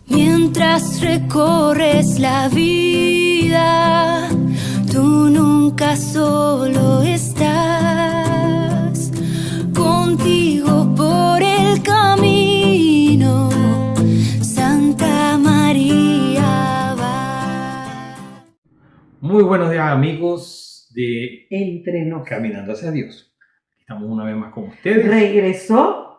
Mientras recorres la vida, tú nunca solo estás. Contigo por el camino, Santa María va. Muy buenos días, amigos de Entre nos. Caminando hacia Dios. Estamos una vez más con ustedes.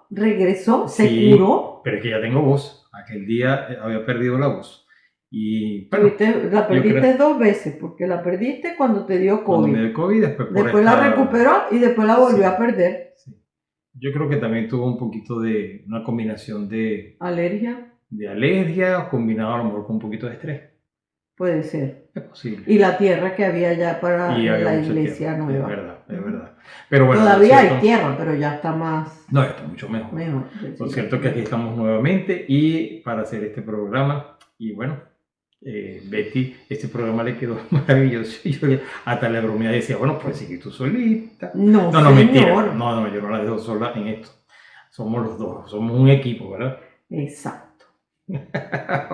Regresó, se Sí, curó. pero es que ya tengo voz. Aquel día había perdido la voz. Y bueno, La perdiste creo- 2 veces, porque la perdiste cuando te dio cuando COVID. me dio COVID, después por Después la esta- recuperó y después la volvió Sí. a perder. Sí. Yo creo que también tuvo un poquito de una combinación de Alergia, alergia, combinado a lo mejor con un poquito de estrés. puede ser. Es posible. Y la tierra que había ya para Y había la mucha iglesia tierra. nueva. Es verdad. Pero bueno, Todavía lo hay cierto- tierra, pero ya está más No, está mucho mejor. mejor. Lo cierto es que aquí estamos nuevamente y para hacer este programa, y bueno, Betty, este programa le quedó maravilloso. Y yo hasta la bromea decía, bueno, pues sigue tú solita. No, No, mentira. señor. No, yo no la dejo sola en esto. Somos los dos, somos un equipo, ¿verdad? Exacto.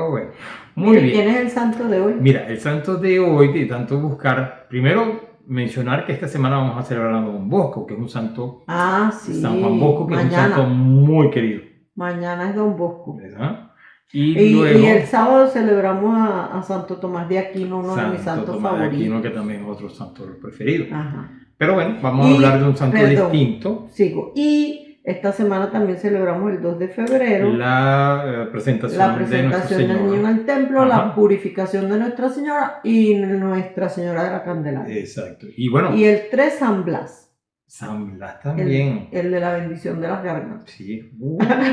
Bueno, muy Mire, bien. ¿quién es el santo de hoy? Mira, el santo de hoy, de tanto buscar, primero mencionar que esta semana vamos a celebrar a Don Bosco, que es un santo, Ah, sí. San Juan Bosco, que es un santo Mañana. muy querido. Mañana es Don Bosco. ¿Verdad? Y Y luego el sábado celebramos a Santo Tomás de Aquino, uno de mis Santo santos Tomás de favoritos. Aquino, que también es otro santo preferido. Ajá. Pero bueno, vamos a Y, hablar de un santo perdón, distinto. Sigo. Y esta semana también celebramos el 2 de febrero La presentación, la de Nuestra presentación del niño en Señora. el templo, Ajá. la purificación de Nuestra Señora y Nuestra Señora de la Candelaria. Exacto. Y bueno, Y el 3 San Blas, San Blas el, también. el de la bendición de las gargantas. Sí.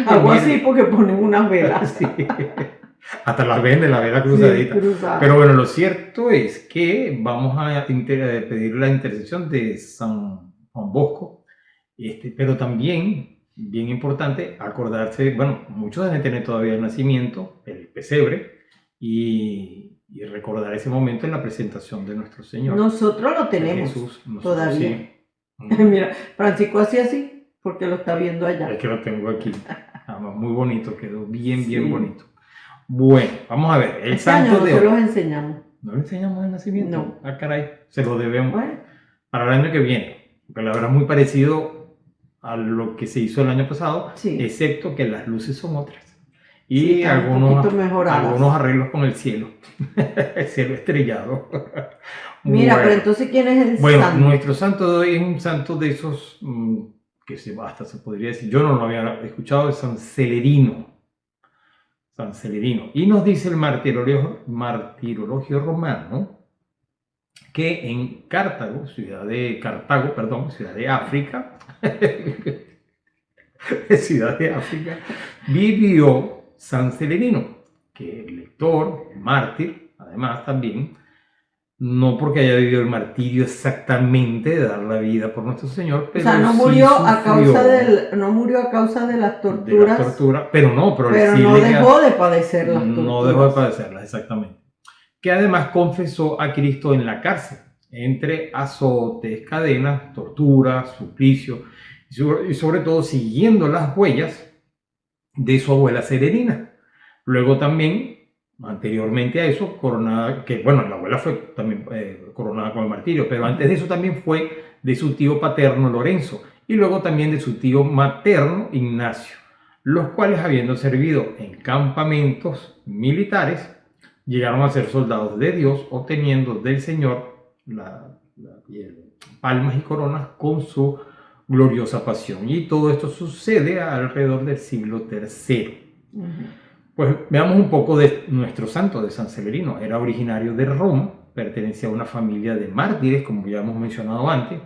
Algo así porque ponen unas velas. Sí. Hasta las venden, la vela cruzadita. Sí, cruzada. Pero bueno, lo cierto es que vamos a pedir la intercesión de San Juan Bosco, pero también, bien importante, acordarse, bueno, muchos deben tener todavía el nacimiento, el pesebre, y recordar ese momento en la presentación de nuestro Señor. Nosotros lo de tenemos Jesús, nosotros todavía. sí. Mira, Francisco hacía así porque lo está viendo allá. Es que lo tengo aquí. Además, muy bonito, quedó bien Sí. bonito. Bueno, vamos a ver, el Este año santo no de se hoy. los enseñamos. ¿No le enseñamos el nacimiento? No. Ah, caray, se lo debemos Bueno, para el año que viene. Porque la verdad es muy parecido a lo que se hizo el año pasado, sí. excepto que las luces son otras. Sí, Y están un algunos, poquito mejoradas. algunos arreglos con el cielo. El cielo estrellado. Mira, Bueno. pero entonces, ¿quién es el Bueno, santo? nuestro santo de hoy es un santo de esos que hasta se podría decir, yo no lo había escuchado, es San Celerino. San Celerino. Y nos dice el martirologio romano que en ciudad de África, ciudad de África, vivió San Celerino, que es lector, mártir, además también, no porque haya vivido el martirio exactamente de dar la vida por nuestro Señor, O pero sea, no sí murió a sufrió causa de las de torturas, las torturas, pero pero sí no le- dejó de padecer las torturas. no dejó de padecerlas, exactamente. Que además confesó a Cristo en la cárcel, entre azotes, cadenas, torturas, suplicios, y sobre todo siguiendo las huellas de su abuela Celerina. Luego también, anteriormente a eso, coronada, que bueno, la abuela fue también coronada con el martirio, pero antes de eso también fue de su tío paterno Lorenzo, y luego también de su tío materno Ignacio, los cuales, habiendo servido en campamentos militares, llegaron a ser soldados de Dios, obteniendo del Señor palmas y coronas con su gloriosa pasión. Y todo esto sucede alrededor del siglo III. Ujú. Pues veamos un poco de nuestro santo, de San Celerino. Era originario de Roma, pertenecía a una familia de mártires, como ya hemos mencionado antes.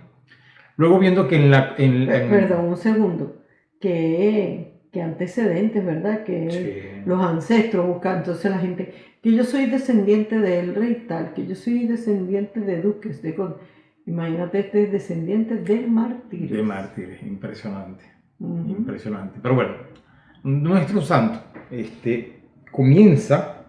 Luego viendo que Perdón, un segundo. ¿Qué antecedentes, verdad? Que Sí. los ancestros buscan, entonces la gente, que yo soy descendiente del rey tal, que yo soy descendiente de duques, de imagínate, este es descendiente de mártires. De mártires, impresionante. Ujú. Impresionante. Pero bueno, nuestro santo comienza,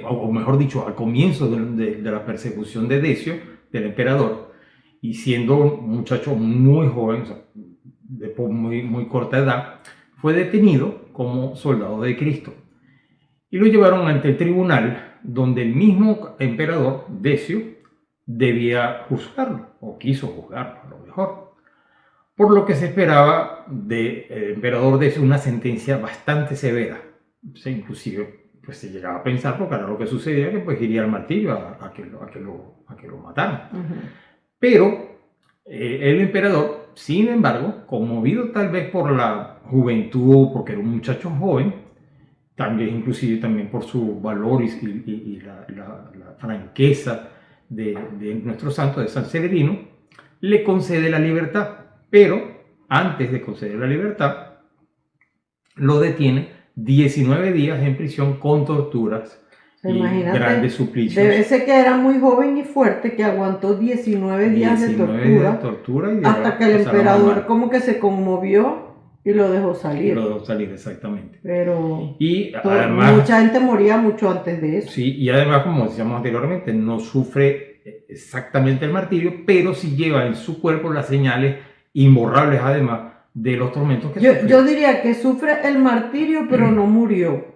o mejor dicho, al comienzo de la persecución de Decio, del emperador, y siendo un muchacho muy joven, o sea, muy corta edad, fue detenido como soldado de Cristo y lo llevaron ante el tribunal donde el mismo emperador Decio debía juzgarlo, o quiso juzgarlo a lo mejor. Por lo que se esperaba del emperador Decio una sentencia bastante severa. O sea, inclusive pues, se llegaba a pensar, porque era lo que sucedía, que pues iría al martirio a que lo mataran. Pero el emperador, sin embargo, conmovido tal vez por la juventud, porque era un muchacho joven, también inclusive también por su valor y la franqueza de nuestro santo, de San Severino, le concede la libertad. Pero antes de conceder la libertad, lo detiene 19 días en prisión con torturas y grandes suplicios. Debe ser que era muy joven y fuerte, que aguantó 19 días de tortura y hasta que el emperador como que se conmovió y lo dejó salir. Y lo dejó salir, exactamente. Pero además, mucha gente moría mucho antes de eso. Sí, y además, como decíamos anteriormente, no sufre exactamente el martirio, pero sí lleva en su cuerpo las señales imborrables, además, de los tormentos que sufre. Yo diría que sufre el martirio, pero no murió.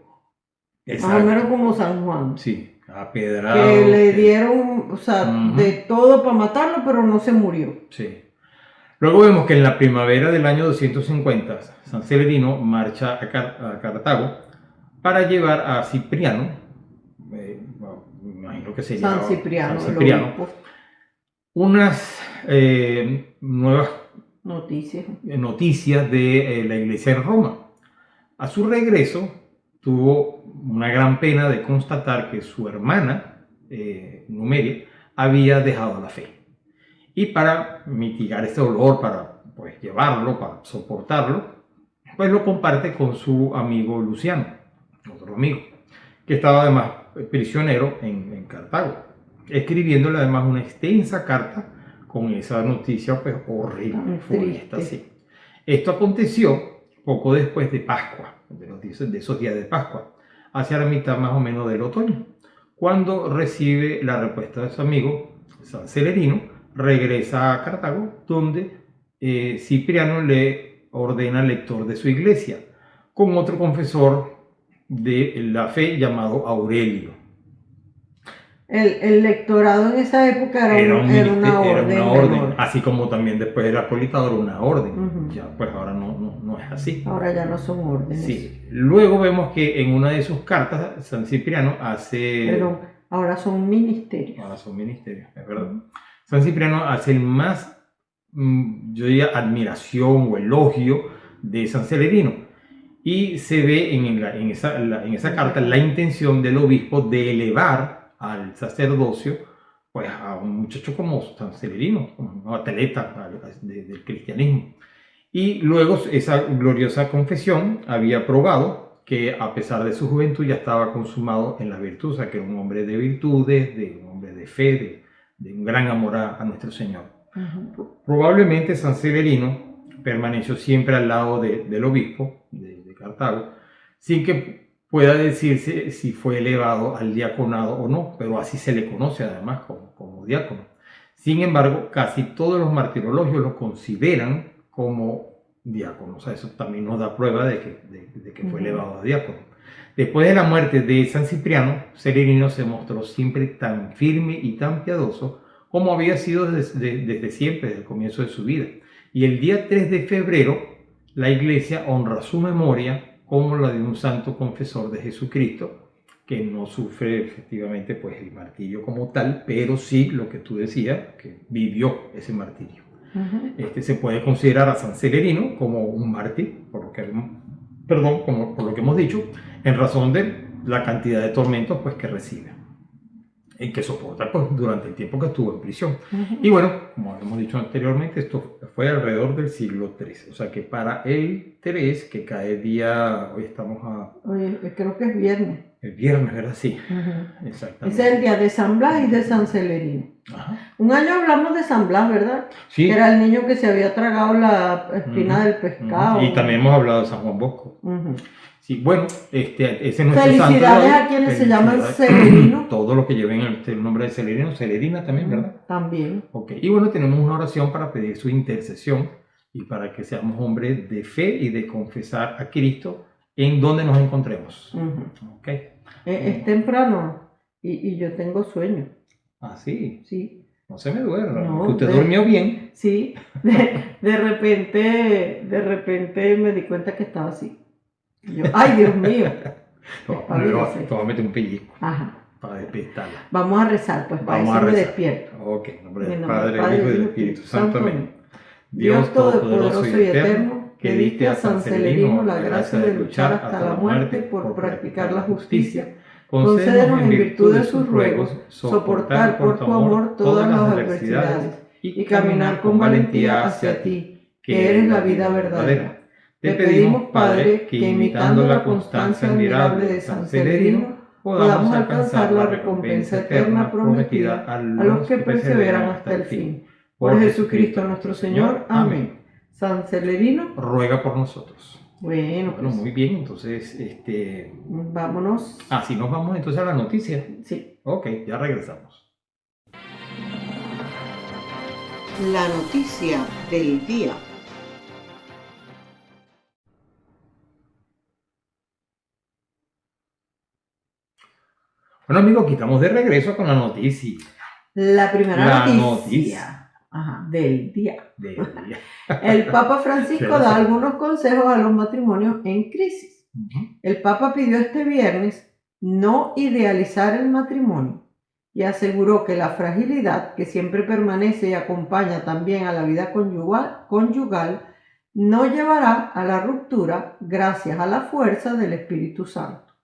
Exacto. Más o menos como San Juan. Sí, apedrado. Que le dieron, o sea, de todo para matarlo, pero no se murió. Sí. Luego vemos que en la primavera del año 250, San Severino marcha a Cartago para llevar a Cipriano, me imagino que sería San Cipriano, unas nuevas noticias de la iglesia en Roma. A su regreso, tuvo una gran pena de constatar que su hermana, Numeria, había dejado la fe. Y para mitigar este dolor, para pues, llevarlo, para soportarlo, pues lo comparte con su amigo Luciano, otro amigo, que estaba además prisionero en Cartago, escribiéndole además una extensa carta con esa noticia pues, horrible, funesta, sí. Esto aconteció poco después de Pascua, de esos días de Pascua, hacia la mitad más o menos del otoño, cuando recibe la respuesta de su amigo San Severino. Regresa a Cartago, donde Cipriano le ordena lector de su iglesia, con otro confesor de la fe llamado Aurelio. El lectorado en esa época era una orden. Así como también después el acolitado era una orden. Ya, pues ahora no es así. Ahora ya no son órdenes. Sí. Luego vemos que en una de sus cartas, San Cipriano hace... Perdón, ahora son ministerios. Ahora son ministerios, es verdad. San Cipriano hace el más, yo diría, admiración o elogio de San Severino. Y se ve en esa carta la intención del obispo de elevar al sacerdocio pues, a un muchacho como San Severino, como un atleta del cristianismo. Y luego esa gloriosa confesión había probado que a pesar de su juventud ya estaba consumado en la virtud, o sea que era un hombre de virtudes, un hombre de fe, de un gran amor a nuestro Señor. Probablemente San Severino permaneció siempre al lado del obispo de Cartago, sin que pueda decirse si fue elevado al diaconado o no, pero así se le conoce además como diácono. Sin embargo, casi todos los martirologios lo consideran como diácono, o sea, eso también nos da prueba de que fue elevado a diácono. Después de la muerte de San Cipriano, Severino se mostró siempre tan firme y tan piadoso como había sido desde siempre, desde el comienzo de su vida. Y el día 3 de febrero, la Iglesia honra su memoria como la de un santo confesor de Jesucristo, que no sufre efectivamente pues, el martirio como tal, pero sí lo que tú decías, que vivió ese martirio. Se puede considerar a San Severino como un mártir, por lo que hemos dicho, en razón de la cantidad de tormentos pues, que recibe y que soporta pues, durante el tiempo que estuvo en prisión. Y bueno, como hemos dicho anteriormente, esto fue alrededor del siglo III, o sea que para el 3, que cae día, hoy estamos Oye, creo que es viernes. El viernes, ¿verdad? Sí, exactamente. Ese es el día de San Blas y de San Severino. Un año hablamos de San Blas, ¿verdad? Sí. Que era el niño que se había tragado la espina del pescado. Y también hemos hablado de San Juan Bosco. Sí, bueno, ese es nuestro felicidades santo. A quienes se llaman Severino. Todos los que lleven el nombre de Severino, Celerina también, ¿verdad? También. Ok, y bueno, tenemos una oración para pedir su intercesión y para que seamos hombres de fe y de confesar a Cristo en donde nos encontremos. ¿Ok? Es temprano y yo tengo sueño. Ah, sí. Sí. No se me duerma. No, que usted durmió bien. Sí. De repente me di cuenta que estaba así. Y yo, ¡ay, Dios mío! Te voy a meter un pellizco Ajá. para despistarla. Vamos a rezar, pues, para Vamos eso a me rezar. despierto. Ok, en nombre En del nombre del Padre, Padre, del Hijo y del del Espíritu Espíritu Santo. Santo. Amén. Dios Todopoderoso y Eterno, que diste a San Celerino la gracia de luchar hasta la muerte por practicar la justicia, concédenos en virtud de sus ruegos soportar por tu amor todas las adversidades y caminar con valentía hacia ti, que eres la vida verdadera. Te pedimos, Padre, que imitando la constancia admirable de San Celerino, podamos alcanzar la recompensa eterna prometida a los que perseveran hasta el fin. Por Jesucristo nuestro Señor. Amén. San Celerino, ruega por nosotros. Bueno, pues, muy bien, entonces, vámonos. Así nos vamos entonces a la noticia. Sí. Ok, ya regresamos. La noticia del día. Bueno, amigos, aquí estamos de regreso con la noticia. La primera noticia. noticia. Ajá, del día. Del día. El Papa Francisco da algunos consejos a los matrimonios en crisis. El Papa pidió este viernes no idealizar el matrimonio y aseguró que la fragilidad que siempre permanece y acompaña también a la vida conyugal no llevará a la ruptura gracias a la fuerza del Espíritu Santo.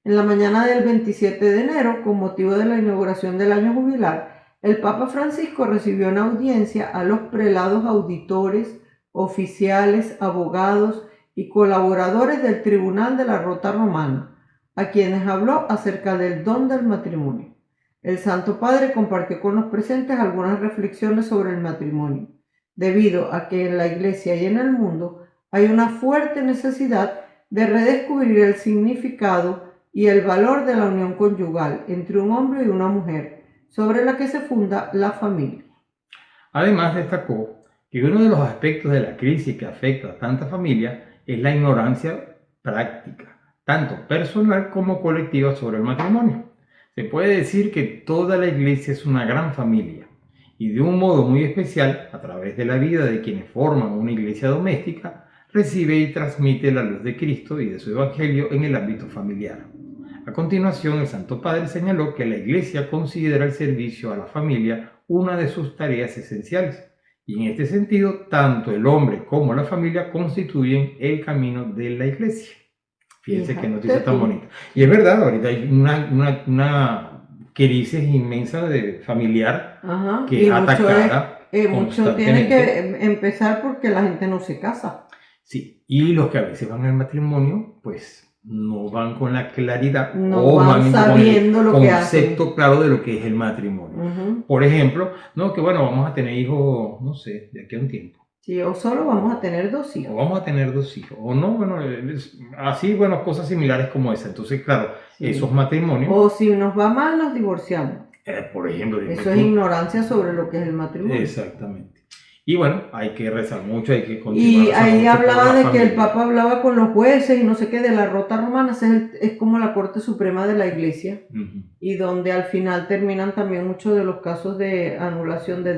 En la mañana del 27 de enero, con motivo de la inauguración del año jubilar, el Papa Francisco recibió en audiencia a los prelados auditores, oficiales, abogados y colaboradores del Tribunal de la Rota Romana, a quienes habló acerca del don del matrimonio. El Santo Padre compartió con los presentes algunas reflexiones sobre el matrimonio, debido a que en la Iglesia y en el mundo hay una fuerte necesidad de redescubrir el significado y el valor de la unión conyugal entre un hombre y una mujer, sobre la que se funda la familia. Además, destacó que uno de los aspectos de la crisis que afecta a tanta familia es la ignorancia práctica, tanto personal como colectiva, sobre el matrimonio. Se puede decir que toda la Iglesia es una gran familia y de un modo muy especial, a través de la vida de quienes forman una iglesia doméstica, recibe y transmite la luz de Cristo y de su Evangelio en el ámbito familiar. A continuación, el Santo Padre señaló que la Iglesia considera el servicio a la familia una de sus tareas esenciales, y en este sentido, tanto el hombre como la familia constituyen el camino de la Iglesia. Fíjense qué noticia tan bonita. Y es verdad, ahorita hay una crisis inmensa de familiar. Ajá, que es atacada. Mucho tiene que empezar porque la gente no se casa. Sí, y los que a veces van al matrimonio, pues no van con la claridad, no van sabiendo lo que hacen, concepto claro de lo que es el matrimonio. Por ejemplo, no, que bueno, vamos a tener hijos, no sé, de aquí a un tiempo. Sí, o solo vamos a tener 2 hijos. O vamos a tener 2 hijos, o no, bueno, así, bueno, cosas similares como esa. Entonces, claro, esos matrimonios... O si nos va mal, nos divorciamos. Por ejemplo... Eso es ignorancia sobre lo que es el matrimonio. Exactamente. Y bueno, hay que rezar mucho, hay que continuar. Y ahí hablaba de que el Papa hablaba con los jueces y no sé qué, de la Rota Romana, es como la Corte Suprema de la Iglesia, y donde al final terminan también muchos de los casos de anulación, de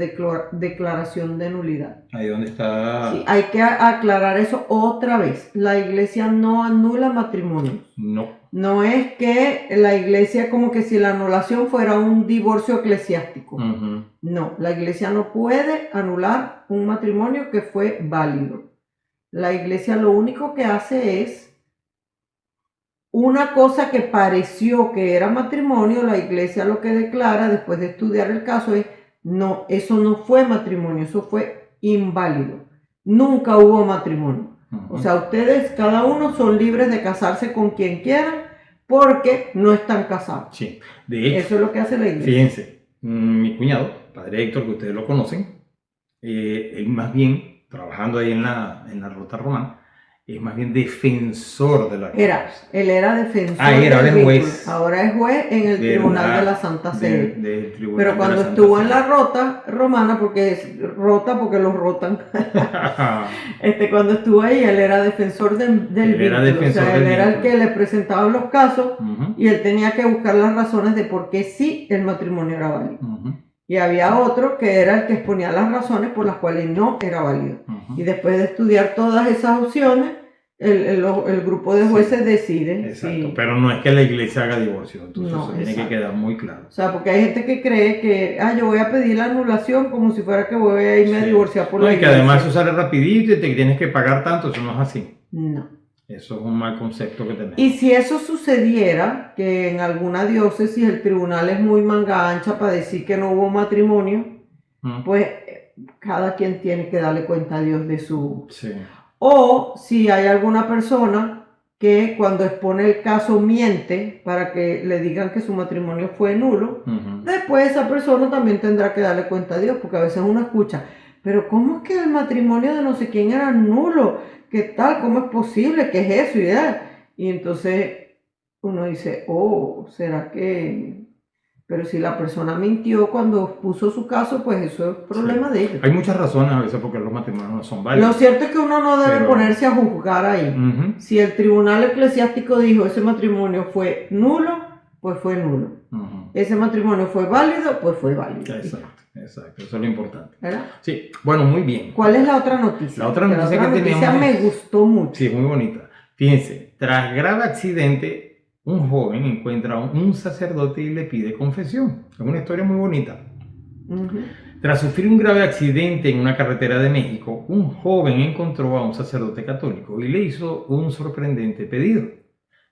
declaración de nulidad. Ahí donde está... Sí, hay que aclarar eso otra vez. La Iglesia no anula matrimonios. No. No es que la Iglesia, como que si la anulación fuera un divorcio eclesiástico. No, la Iglesia no puede anular un matrimonio que fue válido. La Iglesia lo único que hace es una cosa que pareció que era matrimonio. La Iglesia lo que declara después de estudiar el caso es: no, eso no fue matrimonio, eso fue inválido. Nunca hubo matrimonio. O sea, ustedes, cada uno, son libres de casarse con quien quieran porque no están casados. Sí, de hecho, eso es lo que hace la Iglesia. Fíjense, mi cuñado, Padre Héctor, que ustedes lo conocen, él más bien, trabajando ahí en la Rota Romana, es más bien defensor de la causa. Él era defensor ahora del es vínculo. juez. Ahora es juez en el Tribunal de la Santa Sede. Del Tribunal Pero de cuando la Santa estuvo en Sede. la Rota Romana, porque es rota porque los rotan, cuando estuvo ahí, él era defensor del Él era vínculo. defensor O sea, del él era el vínculo. que le presentaba los casos Ujú, y él tenía que buscar las razones de por qué sí el matrimonio era válido. ujú, Y había otro que era el que exponía las razones por las cuales no era válido. ujú. Y después de estudiar todas esas opciones, el grupo de jueces decide. Exacto, si- pero no es que la iglesia haga divorcio, entonces No, eso tiene que exacto. quedar muy claro. O sea, porque hay gente que cree que, yo voy a pedir la anulación como si fuera que voy a irme a Sí. divorciar por No, la y que iglesia. además eso sale rapidito y te tienes que pagar tanto, eso no es así. No. Eso es un mal concepto que tenemos. Y si eso sucediera, que en alguna diócesis el tribunal es muy manga ancha para decir que no hubo matrimonio, Mm, pues cada quien tiene que darle cuenta a Dios de su... sí. O si hay alguna persona que cuando expone el caso miente para que le digan que su matrimonio fue nulo, Ujú. después esa persona también tendrá que darle cuenta a Dios, porque a veces uno escucha, pero ¿cómo es que el matrimonio de no sé quién era nulo? ¿Qué tal? ¿Cómo es posible? ¿Qué es eso? Y entonces uno dice, ¿será que...? Pero si la persona mintió cuando puso su caso, pues eso es problema de ellos. Hay muchas razones a veces porque los matrimonios no son Lo válidos. cierto es que uno no debe Pero- ponerse a juzgar ahí. Ujú, Si el tribunal eclesiástico dijo ese matrimonio fue nulo, pues fue nulo. ujú. Ese matrimonio fue válido, pues fue válido. Exacto, exacto, eso es lo importante. ¿Verdad? Sí, bueno, muy bien. ¿Cuál es la otra noticia? La otra Que noticia que noticia teníamos me es- gustó mucho. Sí, muy bonita. Fíjense, tras grave accidente, un joven encuentra a un sacerdote y le pide confesión. Es una historia muy bonita. Ujú. Tras sufrir un grave accidente en una carretera de México, un joven encontró a un sacerdote católico y le hizo un sorprendente pedido.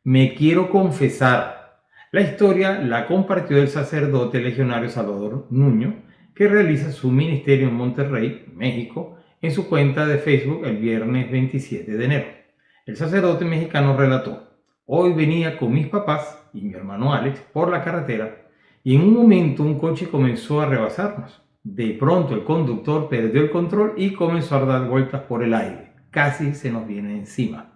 Me quiero confesar. La historia la compartió el sacerdote legionario Salvador Nuño, que realiza su ministerio en Monterrey, México, en su cuenta de Facebook el viernes 27 de enero. El sacerdote mexicano relató: hoy venía con mis papás y mi hermano Alex por la carretera y en un momento un coche comenzó a rebasarnos. De pronto el conductor perdió el control y comenzó a dar vueltas por el aire. Casi se nos viene encima.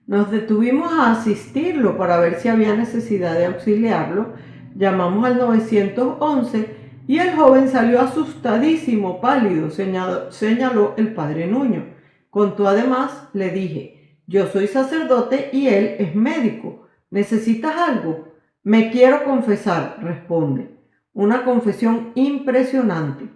Nos detuvimos a asistirlo para ver si había necesidad de auxiliarlo. Llamamos al 911 y el joven salió asustadísimo, pálido, señaló el padre Nuño. Contó además, le dije, yo soy sacerdote y él es médico. ¿Necesitas algo? Me quiero confesar, responde. Una confesión impresionante.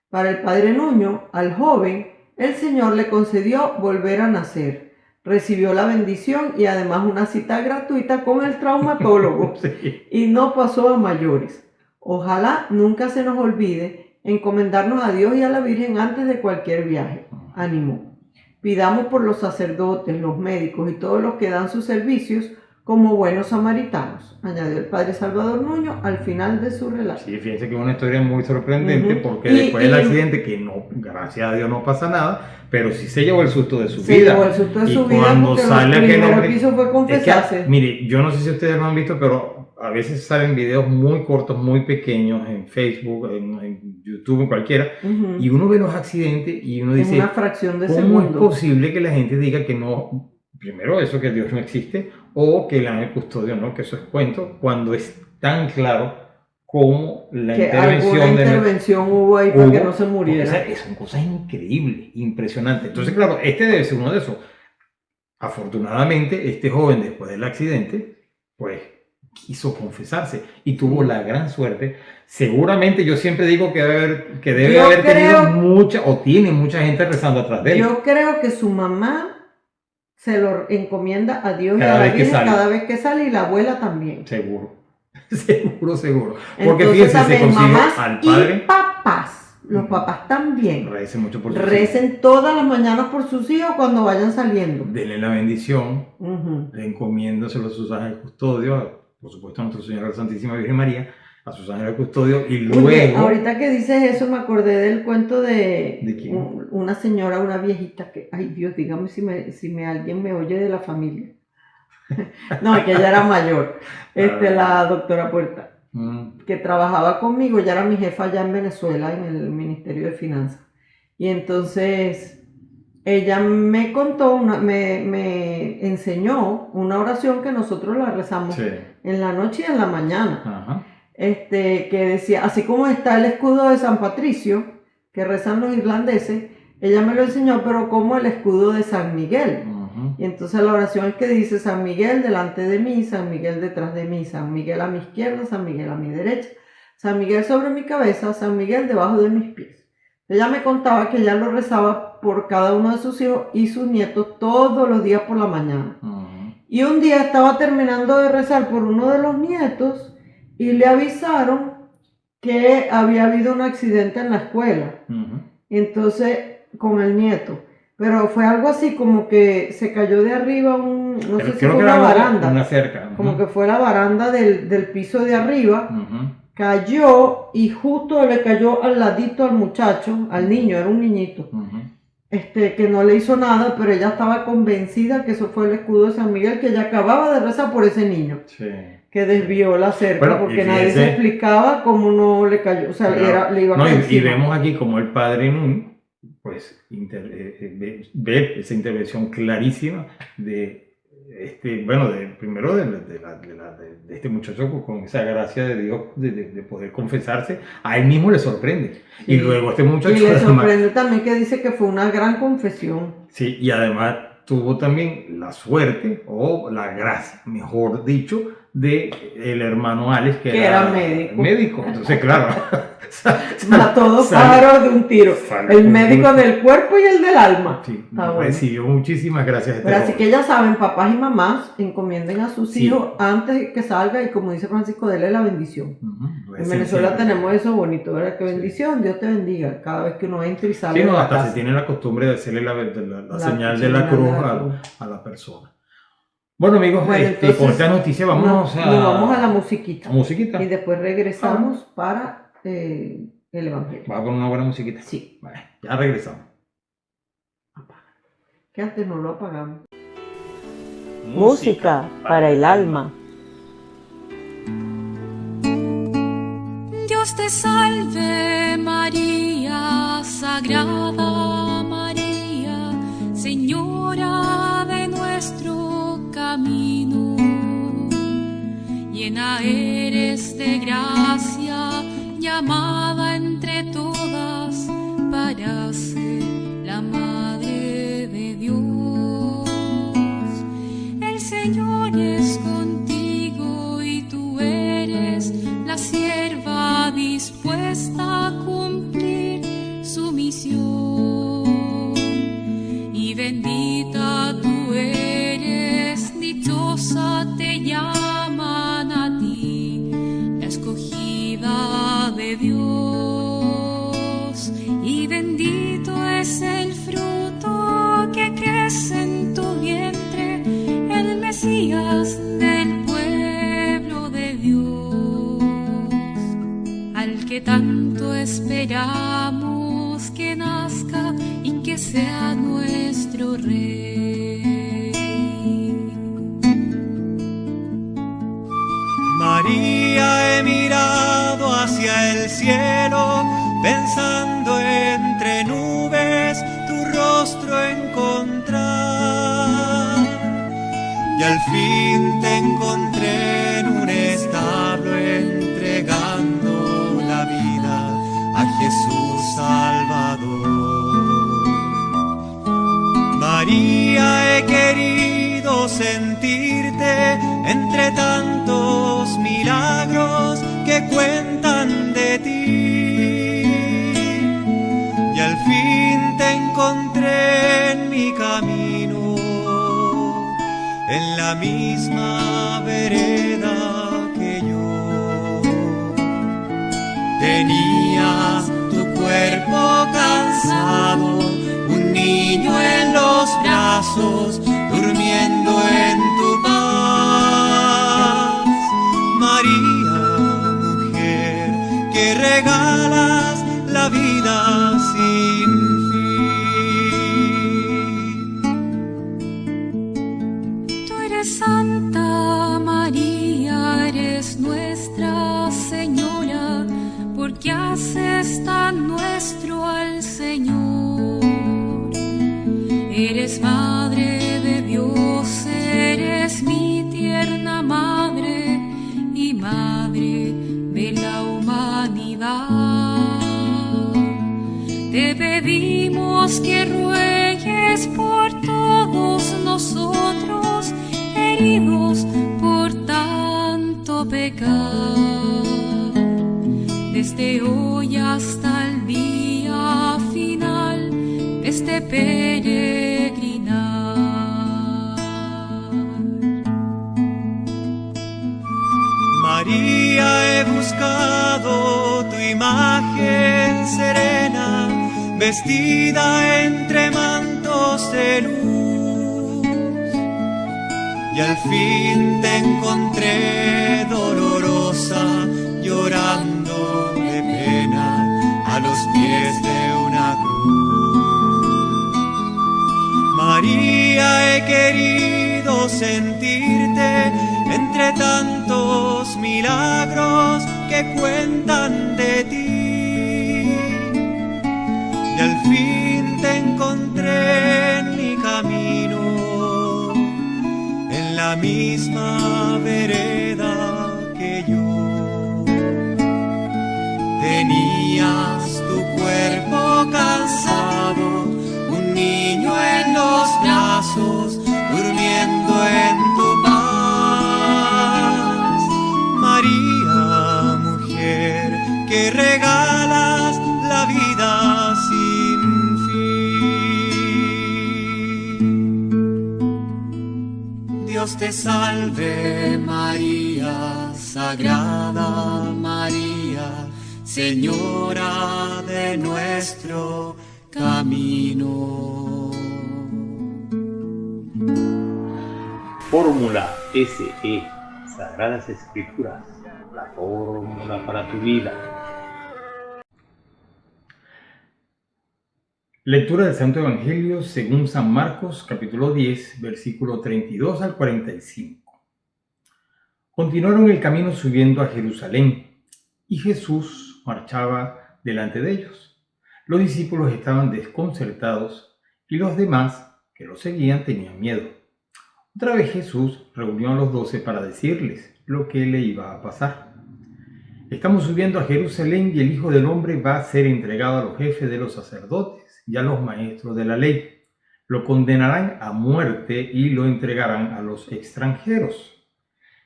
Para el padre Nuño, al joven, el Señor le concedió volver a nacer. Recibió la bendición y además una cita gratuita con el traumatólogo Sí. y no pasó a mayores. Ojalá nunca se nos olvide encomendarnos a Dios y a la Virgen antes de cualquier viaje. Animó. Pidamos por los sacerdotes, los médicos y todos los que dan sus servicios como buenos samaritanos, añadió el padre Salvador Nuño al final de su relato. Sí, fíjense que es una historia muy sorprendente Ujú. porque Y- después del y- accidente, que no, gracias a Dios no pasa nada, pero sí se llevó el susto de su Se vida. llevó el susto de Y su vida cuando porque lo sale aquel primero hombre- que hizo fue confesarse. Es que, mire, yo no sé si ustedes lo han visto, pero a veces salen videos muy cortos, muy pequeños en Facebook, en YouTube, en cualquiera, Ujú. y uno ve los accidentes y uno En dice, una fracción de ¿cómo es segundo. posible que la gente diga que no? Primero eso, que Dios no existe, o que el ángel custodio no, que eso es cuento, cuando es tan claro como la Que alguna intervención de... intervención hubo ahí para que no se muriera. Son cosas increíbles, impresionantes. Entonces, claro, este debe ser uno de esos. Afortunadamente, este joven, después del accidente, pues quiso confesarse y tuvo la gran suerte. Seguramente yo siempre digo que debe Yo haber tenido creo- mucha, o tiene mucha gente rezando atrás de él. Yo creo que su mamá se lo encomienda a Dios y Cada a la vez que Virgen sale. cada vez que sale y la abuela también. Seguro. Seguro. Porque Entonces fíjense, se también consiguió mamás al y padre. papás, los papás también, Recen mucho por sus recen todas las mañanas por sus hijos cuando vayan saliendo. hijos. Denle la bendición, Ujú. encomiéndoselo a sus ángeles custodios, por supuesto a Nuestra Señora Santísima Virgen María, a sus ángeles custodios, y luego... Oye, ahorita que dices eso me acordé del cuento de, ¿De quién? una señora, una viejita que, ay Dios, dígame si alguien me oye de la familia. No, es que ella era mayor, la doctora Puerta, que trabajaba conmigo, ella era mi jefa allá en Venezuela, en el Ministerio de Finanzas. Y entonces ella me contó, me enseñó una oración que nosotros la rezamos Sí. en la noche y en la mañana. Ajá. Que decía, así como está el escudo de San Patricio, que rezan los irlandeses, ella me lo enseñó, pero como el escudo de San Miguel. Ujú. Y entonces la oración es que dice: San Miguel delante de mí, San Miguel detrás de mí, San Miguel a mi izquierda, San Miguel a mi derecha, San Miguel sobre mi cabeza, San Miguel debajo de mis pies. Ella me contaba que ella lo rezaba por cada uno de sus hijos y sus nietos todos los días por la mañana. Ujú. Y un día estaba terminando de rezar por uno de los nietos y le avisaron que había habido un accidente en la escuela. Ujú. Y entonces, con el nieto. Pero fue algo así como que se cayó de arriba no sé Pero si creo fue que una era baranda. una cerca. Ujú. Como que fue la baranda del piso de arriba. Ujú. Cayó y justo le cayó al ladito al muchacho, al niño, era un niñito. Ujú. Que no le hizo nada, pero ella estaba convencida que eso fue el escudo de San Miguel, que ella acababa de rezar por ese niño, Sí. que desvió la cerca, Bueno, y porque nadie fíjese- se explicaba cómo no le cayó, o sea, Claro. le iba a No, caer y encima. vemos aquí como el padre Nun, pues, ve esa intervención clarísima de primero de este muchacho con esa gracia de Dios de poder confesarse, a él mismo le sorprende. Y Sí. luego este muchacho Y le además, sorprende también que dice que fue una gran confesión. sí, y además tuvo también la suerte o la gracia, mejor dicho, de el hermano Alex, que era médico. Entonces, claro, Mató dos sal- pájaros de un tiro. sal- El médico del cuerpo y el del alma. sí, Está bueno. recibió muchísimas gracias. Pero así que ya saben, papás y mamás, encomienden a sus Sí. hijos antes de que salga y, como dice Francisco, denle la bendición. Ujú, En Venezuela sí. tenemos eso bonito, ¿verdad? Que Sí. bendición, Dios te bendiga cada vez que uno entre y sale Sí, de no, la hasta casa. se tiene la costumbre de hacerle la señal de señal la cruz a la persona. Bueno, amigos, Bueno, entonces, con esta noticia Nos vamos vamos a la musiquita. musiquita. Y después regresamos para el Evangelio. Va a poner una buena musiquita. Sí, Vale, ya regresamos. que antes no lo apagamos. Música para el alma. Dios te salve María, Sagrada María, Señora de nuestro camino. Llena eres de gracia, llamada entre todas para ser la Madre de Dios. El Señor es contigo y tú eres la sierva dispuesta a cumplir su misión. Y bendita tú eres, dichosa te llaman a ti, la escogida de Dios. Y bendito es el fruto que crece en tu vientre, el Mesías del pueblo de Dios, al que tanto esperamos que nazca y que sea nuestro Rey. María, he mirado hacia el cielo, pensando entre nubes tu rostro encontrar. Y al fin te encontré en un establo entregando la vida a Jesús Salvador. María, he querido sentirte entre tantos milagros que cuentan de ti. Y al fin te encontré en mi camino, en la misma vereda que yo. Tenías tu cuerpo cansado, un niño en los brazos, durmiendo en tu paz. María, mujer, que regalas la vida sin fin. Tú eres Santa María, eres nuestra Señora, porque haces tan nuestro al Señor. Eres madre de Dios, eres mi tierna madre y madre de la humanidad. Te pedimos que ruegues por todos nosotros, heridos por tanto pecar, desde hoy hasta el día final de este peregrinar. María, he buscado tu imagen serena, vestida entre mantos de luz, y al fin te encontré dolorosa, llorando de pena a los pies de una cruz. María, he querido sentirte entre tantos milagros que cuentan de ti, y al fin te encontré en mi camino, en la misma vereda que yo. Tenías tu cuerpo cansado, un niño en los brazos, durmiendo en tu paz. María, mujer, que regalas la vida sin fin. Dios te salve María, Sagrada María, Señora de nuestro camino. Fórmula SE, Sagradas Escrituras, la fórmula para tu vida. Lectura del Santo Evangelio según San Marcos, capítulo 10, versículo 32 al 45. Continuaron el camino subiendo a Jerusalén, y Jesús marchaba delante de ellos. Los discípulos estaban desconcertados, y los demás que lo seguían tenían miedo. Otra vez Jesús reunió a los 12 para decirles lo que le iba a pasar. Estamos subiendo a Jerusalén y el Hijo del Hombre va a ser entregado a los jefes de los sacerdotes y a los maestros de la ley. Lo condenarán a muerte y lo entregarán a los extranjeros,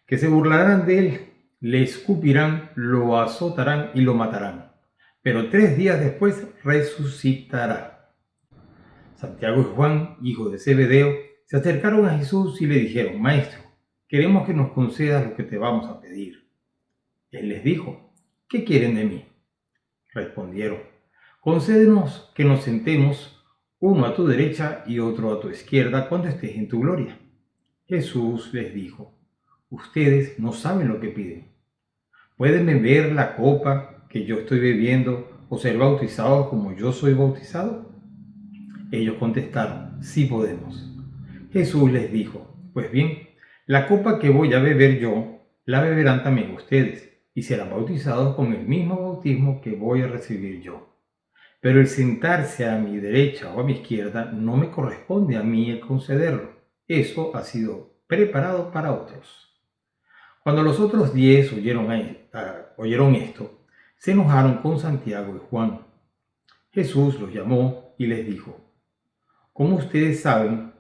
que se burlarán de él, le escupirán, lo azotarán y lo matarán. Pero 3 días después resucitará. Santiago y Juan, hijos de Zebedeo, se acercaron a Jesús y le dijeron: Maestro, queremos que nos concedas lo que te vamos a pedir. Él les dijo: ¿Qué quieren de mí? Respondieron: Concédenos que nos sentemos, uno a tu derecha y otro a tu izquierda, cuando estés en tu gloria. Jesús les dijo: Ustedes no saben lo que piden. ¿Pueden beber la copa que yo estoy bebiendo o ser bautizados como yo soy bautizado? Ellos contestaron: Sí podemos. Jesús les dijo: Pues bien, la copa que voy a beber yo, la beberán también ustedes, y serán bautizados con el mismo bautismo que voy a recibir yo. Pero el sentarse a mi derecha o a mi izquierda no me corresponde a mí el concederlo. Eso ha sido preparado para otros. Cuando los otros 10 oyeron esto, se enojaron con Santiago y Juan. Jesús los llamó y les dijo: Como ustedes saben,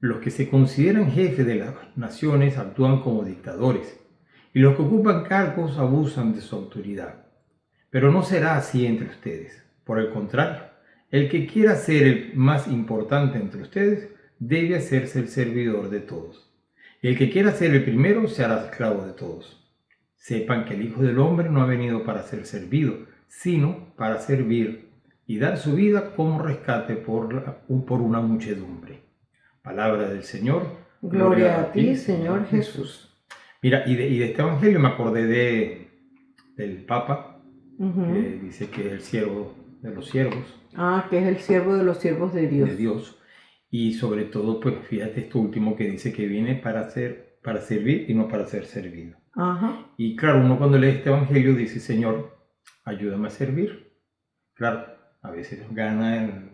los que se consideran jefes de las naciones actúan como dictadores, y los que ocupan cargos abusan de su autoridad. Pero no será así entre ustedes. Por el contrario, el que quiera ser el más importante entre ustedes debe hacerse el servidor de todos. Y el que quiera ser el primero se hará esclavo de todos. Sepan que el Hijo del Hombre no ha venido para ser servido, sino para servir y dar su vida como rescate por una muchedumbre. Palabra del Señor. Gloria a ti, Señor Jesús. Mira, y de este evangelio me acordé del Papa, que dice que es el siervo de los siervos. Ah, que es el siervo de los siervos de Dios. De Dios. Y sobre todo, pues fíjate esto último que dice que viene para servir y no para ser servido. Ajá. Y claro, uno cuando lee este evangelio dice: Señor, ayúdame a servir. Claro, a veces gana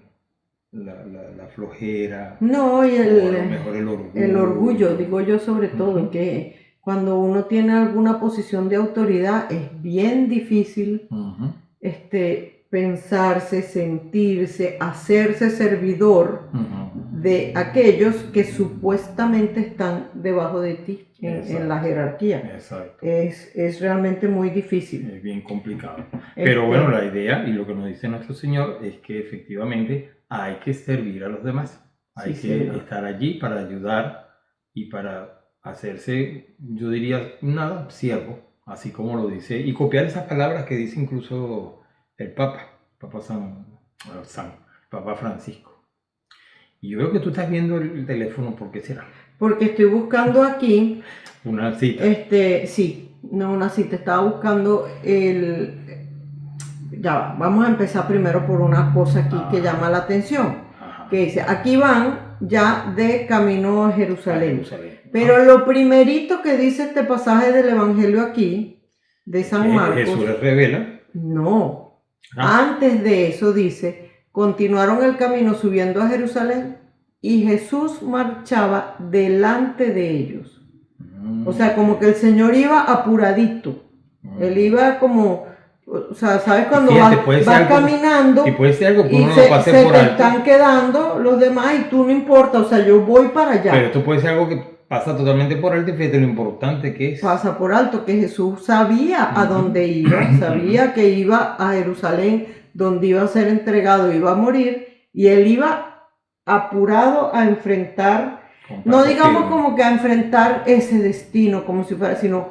la flojera, No, y o a lo mejor el orgullo, digo yo sobre todo, que cuando uno tiene alguna posición de autoridad es bien difícil Ujú, pensarse, sentirse, hacerse servidor ujú. de aquellos que supuestamente están debajo de ti en Exacto. la jerarquía. Exacto. Es realmente muy difícil. Es bien complicado. Pero bueno, la idea y lo que nos dice nuestro Señor es que efectivamente hay que servir a los demás. Hay Sí, que señor. estar allí para ayudar y para hacerse, yo diría, nada, siervo, así como lo dice, y copiar esas palabras que dice incluso el Papa Francisco. Y yo veo que tú estás viendo el teléfono, ¿por qué será? Porque estoy buscando aquí, Una cita. sí, no una cita, estaba buscando ya va, vamos a empezar primero por una cosa aquí que llama la atención, Ajá. que dice, aquí van ya de camino a Jerusalén. Pero Ah, lo primerito que dice este pasaje del Evangelio aquí, de San que Marcos, Jesús les revela. no, Ah, antes de eso dice, continuaron el camino subiendo a Jerusalén y Jesús marchaba delante de ellos. O sea, como que el Señor iba apuradito. Él iba como, o sea, ¿sabes? Cuando fíjate, vas puede ser algo- caminando y puede ser algo que y uno se lo pase te por alto. están quedando los demás y tú no importa, o sea, yo voy para allá. Pero esto puede ser algo que pasa totalmente por alto y fíjate lo importante que es. Pasa por alto que Jesús sabía a Ujú. dónde iba, sabía que iba a Jerusalén, donde iba a ser entregado, iba a morir, y él iba apurado a enfrentar, Con no paso digamos firme. como que a enfrentar ese destino, como si fuera, sino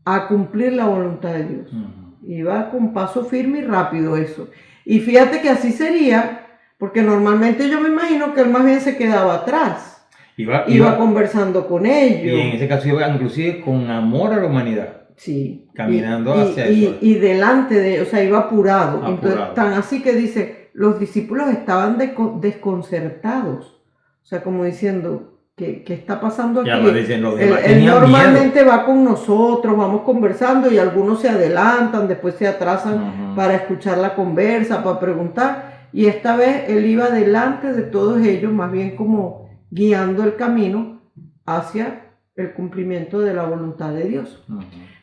a cumplir la voluntad de Dios. Ujú. Iba con paso firme y rápido eso. Y fíjate que así sería, porque normalmente yo me imagino que él más bien se quedaba atrás. Iba conversando con ellos. Y en ese caso iba inclusive con amor a la humanidad. Sí. Caminando hacia eso. Y delante de, o sea, iba apurado. Apurado. Entonces, tan así que dice, los discípulos estaban desconcertados. O sea, como diciendo, ¿qué está pasando aquí? Y además dicen, los demás Él tenían normalmente va con nosotros, vamos conversando y algunos se adelantan, después se atrasan Ujú. para escuchar la conversa, para preguntar. Y esta vez él iba delante de todos ellos, más bien como guiando el camino hacia el cumplimiento de la voluntad de Dios. Ujú.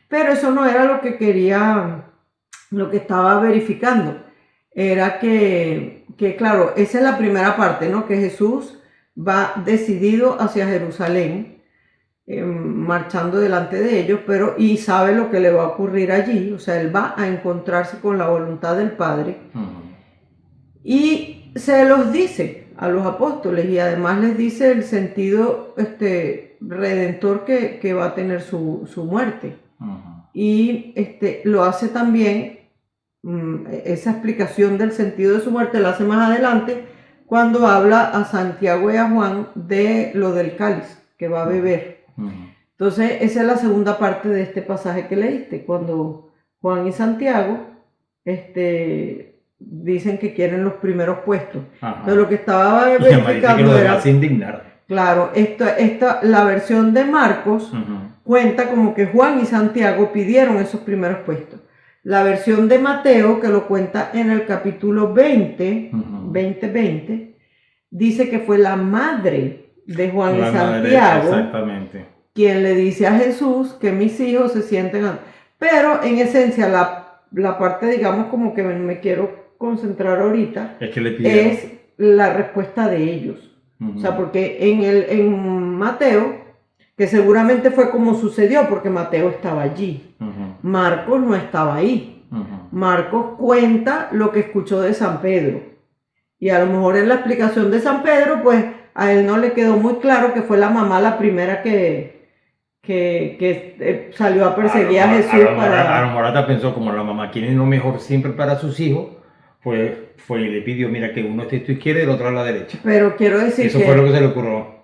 Pero eso no era lo que quería, lo que estaba verificando. Era que claro, esa es la primera parte, ¿no? Que Jesús va decidido hacia Jerusalén, marchando delante de ellos, y sabe lo que le va a ocurrir allí. O sea, él va a encontrarse con la voluntad del Padre. Ujú. Y se los dice a los apóstoles y además les dice el sentido redentor que va a tener su muerte. Ujú. Y lo hace también, esa explicación del sentido de su muerte la hace más adelante cuando habla a Santiago y a Juan de lo del cáliz que va a beber. Ujú. Entonces esa es la segunda parte de este pasaje que leíste, cuando Juan y Santiago dicen que quieren los primeros puestos. Ajá. Entonces lo que estaba Y además dice que verificando los era, demás se indignaron. claro, la versión de Marcos Ujú. cuenta como que Juan y Santiago pidieron esos primeros puestos. La versión de Mateo, que lo cuenta en el capítulo 20, Ujú. 20, dice que fue la madre de Juan La y madre, Santiago exactamente. quien le dice a Jesús que mis hijos se sienten... Pero en esencia la parte, digamos, como que me quiero concentrar ahorita, Es que le pidieron. es la respuesta de ellos. Ujú. O sea, porque en Mateo, que seguramente fue como sucedió, porque Mateo estaba allí. Ujú. Marcos no estaba ahí. Ujú. Marcos cuenta lo que escuchó de San Pedro. Y a lo mejor en la explicación de San Pedro, pues a él no le quedó muy claro que fue la mamá la primera que salió a perseguir a Jesús A lo mejor hasta pensó como la mamá quiere lo mejor siempre para sus hijos, pues fue y le pidió, mira, que uno esté a tu izquierda y el otro a la derecha. Pero quiero decir Eso fue lo que se le ocurrió.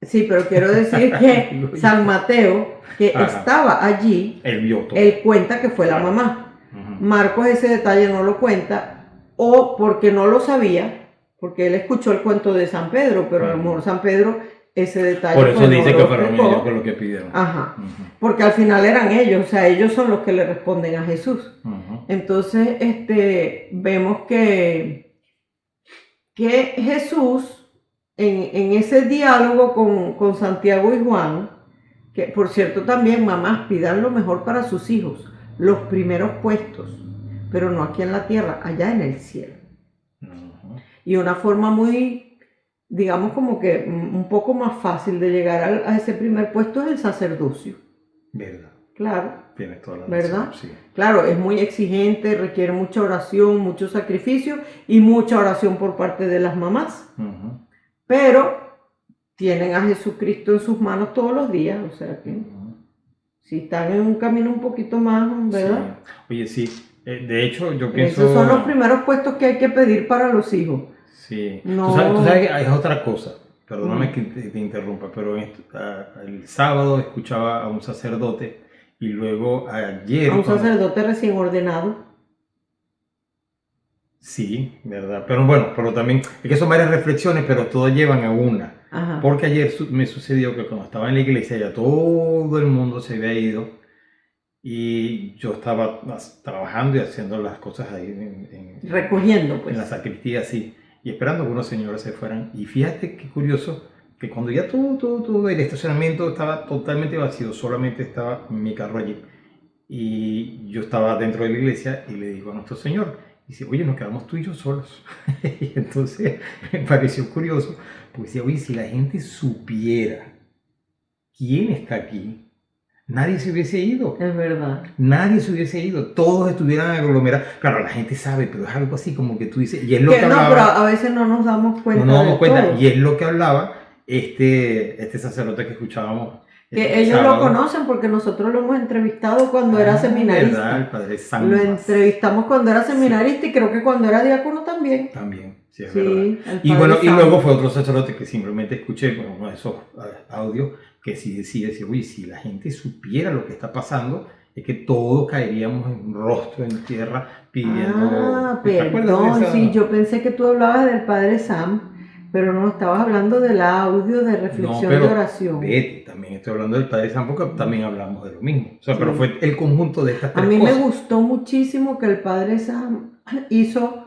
Sí, pero quiero decir que San Mateo, que Ajá. estaba allí, Él vio todo. él cuenta que fue la Claro. mamá. Ujú. Marcos ese detalle no lo cuenta, o porque no lo sabía, porque él escuchó el cuento de San Pedro, pero a lo Ujú. mejor San Pedro ese detalle Por eso pues, dice no que lo fueron explicó. ellos con lo que pidieron. Ajá, Ujú. porque al final eran ellos, o sea, ellos son los que le responden a Jesús. Ujú. Entonces, vemos que que Jesús, en ese diálogo con Santiago y Juan, que por cierto también mamás pidan lo mejor para sus hijos, los primeros puestos, pero no aquí en la tierra, allá en el cielo. Y una forma muy, digamos como que un poco más fácil de llegar a ese primer puesto es el sacerdocio. ¿Verdad? Claro. Tienes toda la razón. ¿Verdad? Sí. Claro, es muy exigente, requiere mucha oración, mucho sacrificio y mucha oración por parte de las mamás. Pero tienen a Jesucristo en sus manos todos los días, o sea que si están en un camino un poquito más, ¿verdad? Sí. Oye, sí. De hecho, yo pienso... Esos son los primeros puestos que hay que pedir para los hijos. Sí. No. Tú sabes que es otra cosa. Perdóname que te interrumpa, pero el sábado escuchaba a un sacerdote y luego ayer... A un sacerdote recién ordenado. Sí, ¿verdad? Pero bueno, pero también, es que son varias reflexiones, pero todas llevan a una. Ajá. Porque ayer me sucedió que cuando estaba en la iglesia ya todo el mundo se había ido y yo estaba trabajando y haciendo las cosas ahí recogiendo, pues. En la sacristía, sí, y esperando que unos señores se fueran. Y fíjate qué curioso, que cuando ya todo el estacionamiento estaba totalmente vacío, solamente estaba mi carro allí. Y yo estaba dentro de la iglesia y le digo a nuestro Señor, dice, oye, nos quedamos tú y yo solos. Y entonces me pareció curioso, porque decía, oye, si la gente supiera quién está aquí, nadie se hubiese ido. Es verdad. Nadie se hubiese ido, todos estuvieran aglomerados. Claro, la gente sabe, pero es algo así como que tú dices, y es lo que hablaba. No, pero a veces no nos damos cuenta. No nos damos cuenta, todo. y es lo que hablaba este sacerdote que escuchábamos. Que ellos sábado. lo conocen porque nosotros lo hemos entrevistado cuando era seminarista. ¿Verdad? El padre San Lo Mas. entrevistamos cuando era seminarista y creo que cuando era diácono también. También, sí, es Sí, verdad. el Y bueno, padre y Sam. luego fue otro sacerdote que simplemente escuché con uno de esos audios que sí decía, oye, si la gente supiera lo que está pasando, es que todos caeríamos en rostro en tierra pidiendo... ¿Te acuerdas de Perdón, esa? sí, yo pensé que tú hablabas del padre Sam, pero no, estabas hablando del audio de reflexión de oración. Vete, también estoy hablando del padre Sam porque también hablamos de lo mismo. O sea, Sí. pero fue el conjunto de estas tres A mí cosas. me gustó muchísimo que el padre Sam hizo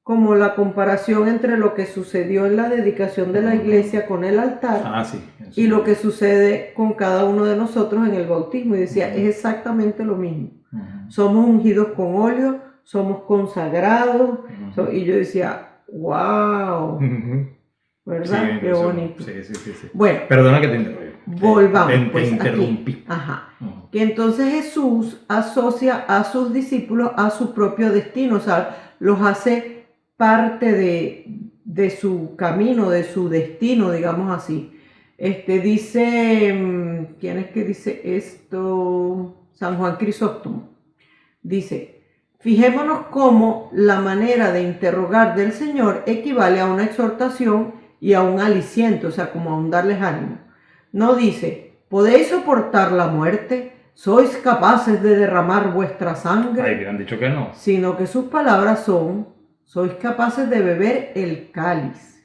como la comparación entre lo que sucedió en la dedicación de la iglesia con el altar Sí. y lo que sucede con cada uno de nosotros en el bautismo. Y decía, es exactamente lo mismo. Somos ungidos con óleo, somos consagrados. Y yo decía, wow, ¿verdad? Sí, Qué bonito. Sí. Bueno, Perdona que te interrumpí. volvamos. Te Aquí. interrumpí. Ajá. Que entonces Jesús asocia a sus discípulos a su propio destino, o sea, los hace parte de su camino, de su destino, digamos así. Dice, ¿quién es que dice esto? San Juan Crisóstomo. Dice, fijémonos cómo la manera de interrogar del Señor equivale a una exhortación y a un aliciente, o sea, como a un darles ánimo. No dice, ¿podéis soportar la muerte? ¿Sois capaces de derramar vuestra sangre? Ay, que han dicho que no. Sino que sus palabras son, sois capaces de beber el cáliz.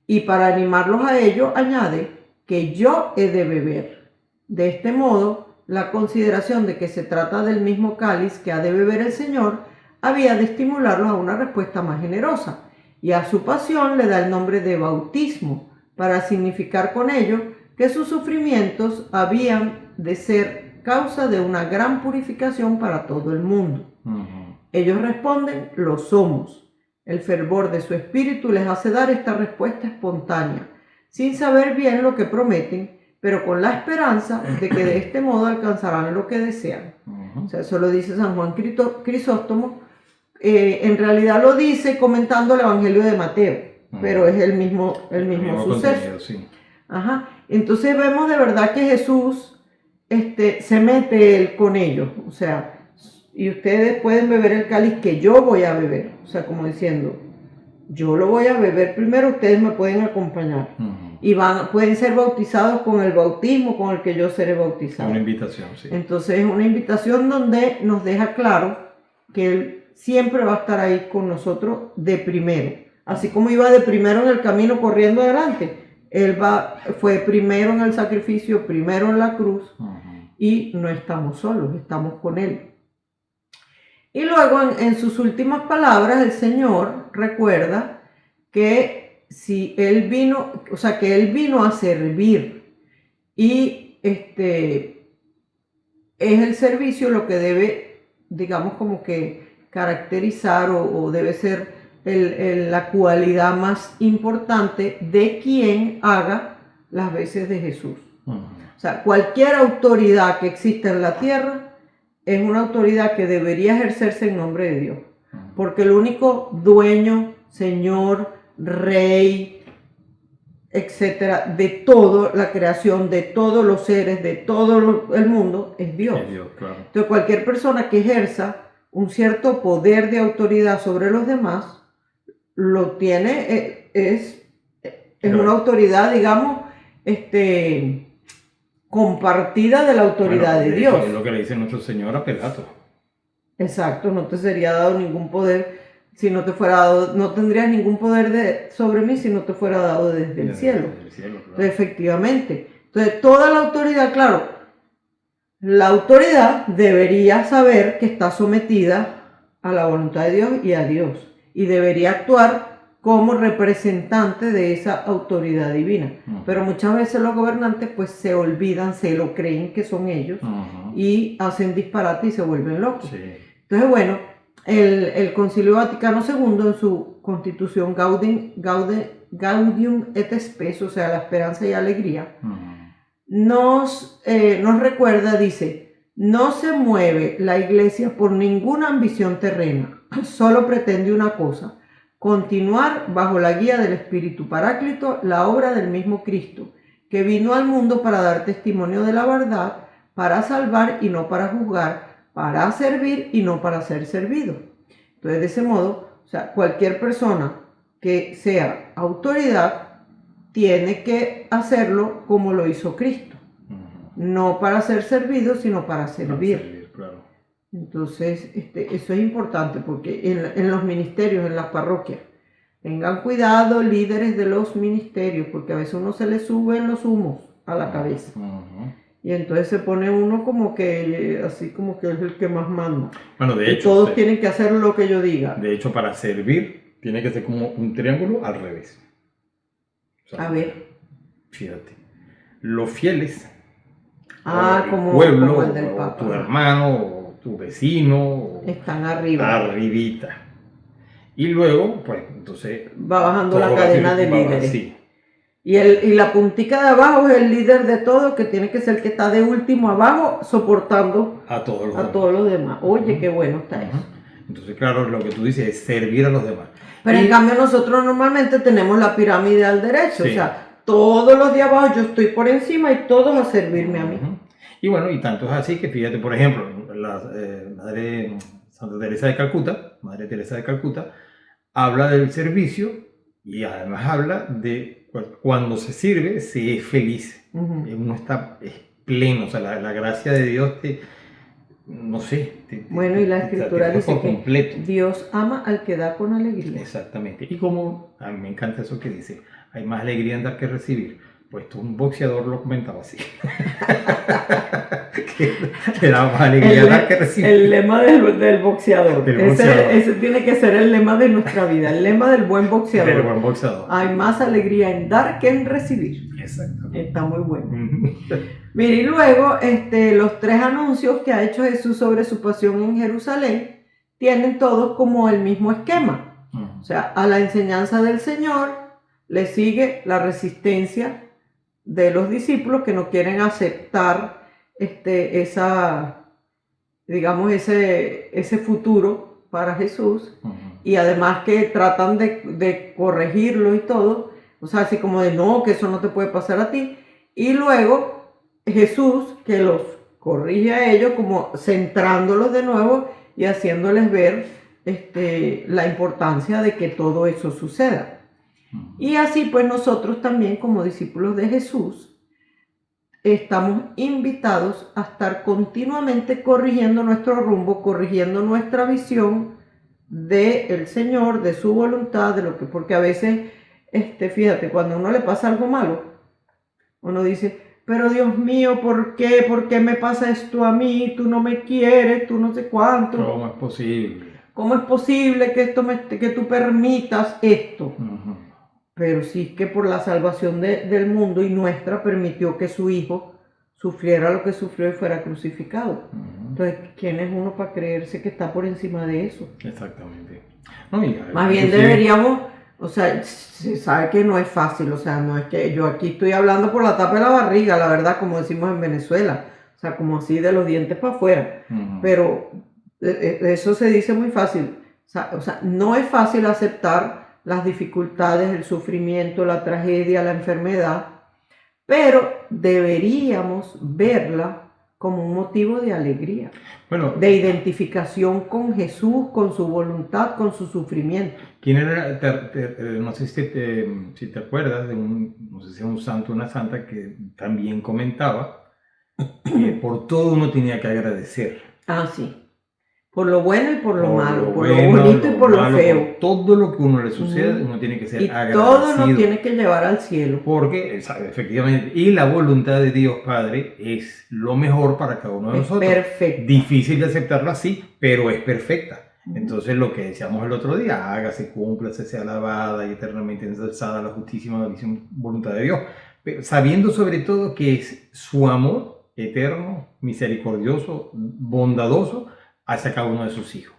Y para animarlos a ello, añade, que yo he de beber. De este modo, la consideración de que se trata del mismo cáliz que ha de beber el Señor, había de estimularlos a una respuesta más generosa. Y a su pasión le da el nombre de bautismo, para significar con ello que sus sufrimientos habían de ser causa de una gran purificación para todo el mundo. Ellos responden, lo somos. El fervor de su espíritu les hace dar esta respuesta espontánea, sin saber bien lo que prometen, pero con la esperanza de que de este modo alcanzarán lo que desean. O sea, eso lo dice San Juan Crisóstomo. En realidad lo dice comentando el Evangelio de Mateo, pero es el mismo suceso. Sí. Ajá. Entonces vemos de verdad que Jesús se mete él con ellos, o sea, y ustedes pueden beber el cáliz que yo voy a beber, o sea, como diciendo, yo lo voy a beber primero, ustedes me pueden acompañar y pueden ser bautizados con el bautismo con el que yo seré bautizado. Una invitación, sí. Entonces es una invitación donde nos deja claro que Él siempre va a estar ahí con nosotros de primero, así como iba de primero en el camino corriendo adelante. Él fue primero en el sacrificio, primero en la cruz, y no estamos solos, estamos con Él. Y luego en sus últimas palabras el Señor recuerda que si él vino, o sea, que él vino a servir y es el servicio lo que debe, digamos, como que caracterizar o debe ser la cualidad más importante de quien haga las veces de Jesús. O sea, cualquier autoridad que exista en la tierra es una autoridad que debería ejercerse en nombre de Dios. Porque el único dueño, señor, rey, etcétera, de toda la creación, de todos los seres, de todo el mundo, es Dios. Es Dios, claro. Entonces, cualquier persona que ejerza un cierto poder de autoridad sobre los demás, lo tiene, es una autoridad, digamos, compartida de la autoridad de Dios. Es lo que le dice nuestro Señor a Pilato. Exacto, no te sería dado ningún poder si no te fuera dado, no tendrías ningún poder sobre mí si no te fuera dado desde el cielo. Claro. Entonces, efectivamente. Entonces, toda la autoridad, claro, la autoridad debería saber que está sometida a la voluntad de Dios y a Dios. Y debería actuar como representante de esa autoridad divina. Pero muchas veces los gobernantes pues se olvidan, se lo creen que son ellos y hacen disparate y se vuelven locos. Sí. Entonces, bueno, el Concilio Vaticano II en su constitución Gaudium et Spes, o sea, la esperanza y alegría, nos recuerda, dice: no se mueve la Iglesia por ninguna ambición terrena, solo pretende una cosa: continuar bajo la guía del Espíritu Paráclito la obra del mismo Cristo, que vino al mundo para dar testimonio de la verdad, para salvar y no para juzgar, para servir y no para ser servido. Entonces, de ese modo, o sea, cualquier persona que sea autoridad tiene que hacerlo como lo hizo Cristo. No para ser servido, sino para servir. Claro. Entonces, eso es importante porque en los ministerios, en las parroquias, tengan cuidado líderes de los ministerios, porque a veces uno se le suben los humos a la cabeza. Y entonces se pone uno como que, así como que es el que más manda. Bueno, de hecho, todos tienen que hacer lo que yo diga. De hecho, para servir, tiene que ser como un triángulo al revés. O sea, A ver. Fíjate. Los fieles, como pueblo, como el del o Papa, tu hermano, o tu vecino, están arriba. Arribita. Y luego, pues, entonces... va bajando la cadena de líderes. Sí. Y la puntica de abajo es el líder de todo, que tiene que ser el que está de último abajo, soportando a todos los demás. Oye, qué bueno está eso. Entonces, claro, lo que tú dices es servir a los demás. Pero en cambio nosotros normalmente tenemos la pirámide al derecho, Sí. O sea, todos los de abajo yo estoy por encima y todos a servirme a mí. Y bueno, y tanto es así que fíjate, por ejemplo, la Madre Santa Teresa de Calcuta, Madre Teresa de Calcuta, habla del servicio y además habla de cuando se sirve, se es feliz. Uno está pleno, o sea, la gracia de Dios no sé. Bueno, y la escritura dice por completo. que Dios ama al que da con alegría. Exactamente. Y como a mí me encanta eso que dice, hay más alegría en dar que recibir. Pues un boxeador lo comentaba así. que da más alegría dar que recibir. El lema del boxeador. Ese tiene que ser el lema de nuestra vida, el lema del buen boxeador. Del buen boxeador. Hay más alegría en dar que en recibir. Exactamente. Está muy bueno. Mira, y luego los 3 anuncios que ha hecho Jesús sobre su pasión en Jerusalén tienen todos como el mismo esquema. O sea, a la enseñanza del Señor le sigue la resistencia de los discípulos que no quieren aceptar ese futuro para Jesús, y además que tratan de corregirlo y todo, o sea, así como de no, que eso no te puede pasar a ti, y luego Jesús que los corrige a ellos como centrándolos de nuevo y haciéndoles ver la importancia de que todo eso suceda. Y así pues nosotros también como discípulos de Jesús estamos invitados a estar continuamente corrigiendo nuestro rumbo, corrigiendo nuestra visión del Señor, de su voluntad, porque a veces, fíjate, cuando a uno le pasa algo malo, uno dice, pero Dios mío, ¿por qué? ¿Por qué me pasa esto a mí? Tú no me quieres, tú no sé cuánto. ¿Cómo es posible? ¿Cómo es posible que tú permitas esto? pero sí que por la salvación del mundo y nuestra permitió que su Hijo sufriera lo que sufrió y fuera crucificado. Entonces, ¿quién es uno para creerse que está por encima de eso? Exactamente. No, mira, Más bien deberíamos, o sea, se sabe que no es fácil, o sea, no es que yo aquí estoy hablando por la tapa de la barriga, la verdad, como decimos en Venezuela, o sea, como así de los dientes para afuera, pero eso se dice muy fácil, o sea, no es fácil aceptar las dificultades, el sufrimiento, la tragedia, la enfermedad, pero deberíamos verla como un motivo de alegría, bueno, de identificación con Jesús, con su voluntad, con su sufrimiento. ¿Quién era? No sé si te acuerdas de no sé si era un santo o una santa que también comentaba que por todo uno tenía que agradecer. Ah, sí. Por lo bueno y por lo malo, por bueno, lo bonito y por lo malo, feo. Por todo lo que uno le sucede, uno tiene que ser Y agradecido. todo nos tiene que llevar al cielo. Porque, efectivamente, y la voluntad de Dios Padre es lo mejor para cada uno de nosotros. Perfecto. Difícil de aceptarlo así, pero es perfecta. Entonces, lo que decíamos el otro día, hágase, cúmplase, sea alabada y eternamente ensalzada la justísima voluntad de Dios. Pero sabiendo sobre todo que es su amor eterno, misericordioso, bondadoso, hacia cada uno de sus hijos,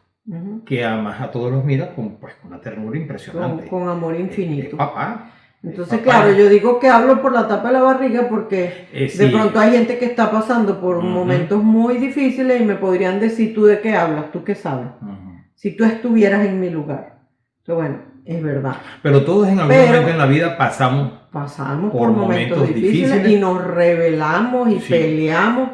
que además a todos los mira con una ternura impresionante. Con amor infinito. Papá. Entonces, Papá. claro, yo digo que hablo por la tapa de la barriga porque Sí. de pronto hay gente que está pasando por momentos muy difíciles y me podrían decir, ¿tú de qué hablas? ¿Tú qué sabes? Si tú estuvieras en mi lugar. Entonces, bueno, es verdad. Pero todos en algún momento en la vida pasamos por momentos difíciles y nos rebelamos y peleamos,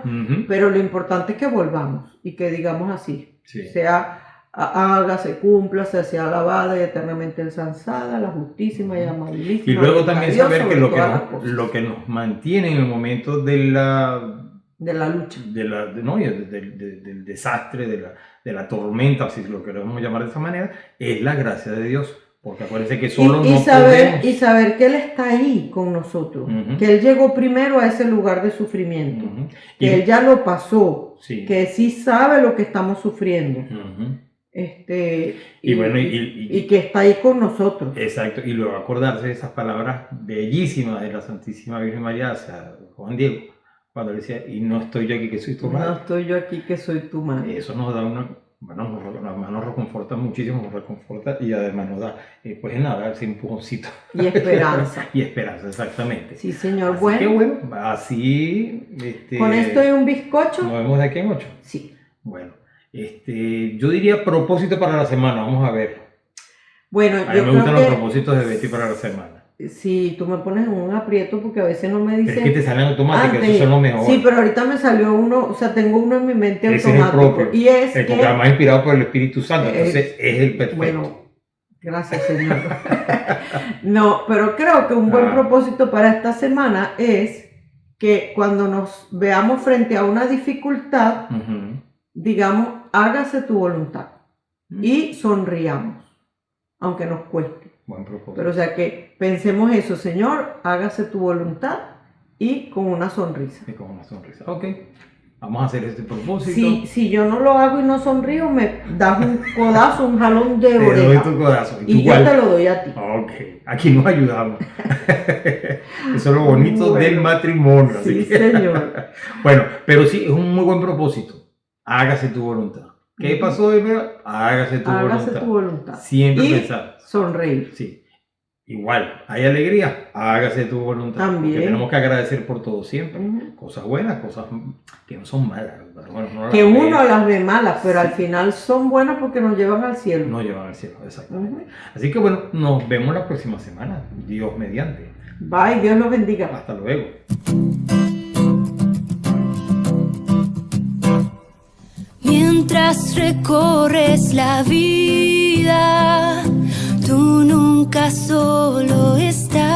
pero lo importante es que volvamos y que digamos así, sea hágase, cúmplase, sea alabada y eternamente ensalzada, la justísima y amabilísima. Y luego también Dios saber que sobre lo que nos mantiene en el momento de la lucha, del desastre, de la tormenta, si lo queremos llamar de esa manera, es la gracia de Dios. Porque acuérdense que solo y saber que Él está ahí con nosotros, que Él llegó primero a ese lugar de sufrimiento, que Él ya lo pasó, que sí sabe lo que estamos sufriendo, y que está ahí con nosotros. Exacto, y luego acordarse de esas palabras bellísimas de la Santísima Virgen María hacia Juan Diego, cuando le decía, y no estoy yo aquí que soy tu madre. No estoy yo aquí que soy tu madre. Eso nos da nos reconforta muchísimo, nos reconforta y además nos da, pues nada, ese empujoncito. Y esperanza. Y esperanza, exactamente. Sí, señor. Así bueno. Que bueno, así... Con esto y un bizcocho. Nos vemos de aquí en 8. Sí. Bueno, yo diría propósito para la semana, vamos a ver. Bueno, a mí me gustan los propósitos de Betty para la semana. Sí, tú me pones en un aprieto porque a veces no me dicen... Es que te salen automáticos, esos son los mejores. Sí, pero ahorita me salió uno, o sea, tengo uno en mi mente ese automático. Es el propio. Y es que además inspirado por el Espíritu Santo, entonces es el perfecto. Bueno, gracias, Señor. No, pero creo que un buen propósito para esta semana es que cuando nos veamos frente a una dificultad, digamos, hágase tu voluntad y sonriamos, aunque nos cueste. Buen propósito. Pero o sea que pensemos eso, Señor, hágase tu voluntad y con una sonrisa. Y con una sonrisa. Ok, vamos a hacer este propósito. Si yo no lo hago y no sonrío, me das un codazo, un jalón de oreja. Te doy tu codazo. Y yo te lo doy a ti. Ok, aquí nos ayudamos. Eso es lo bonito del matrimonio. Sí, señor. Bueno, pero sí, es un muy buen propósito. Hágase tu voluntad. ¿Qué pasó, Eva? Hágase tu voluntad. Siempre pensar. Sonreír. Sí. Igual, hay alegría, hágase tu voluntad. También. Porque tenemos que agradecer por todo siempre. Cosas buenas, cosas que no son malas. Pero bueno, que uno las ve malas, pero al final son buenas porque nos llevan al cielo. Nos llevan al cielo, exactamente. Así que bueno, nos vemos la próxima semana. Dios mediante. Bye, Dios los bendiga. Hasta luego. Mientras recorres la vida, tú nunca solo estás.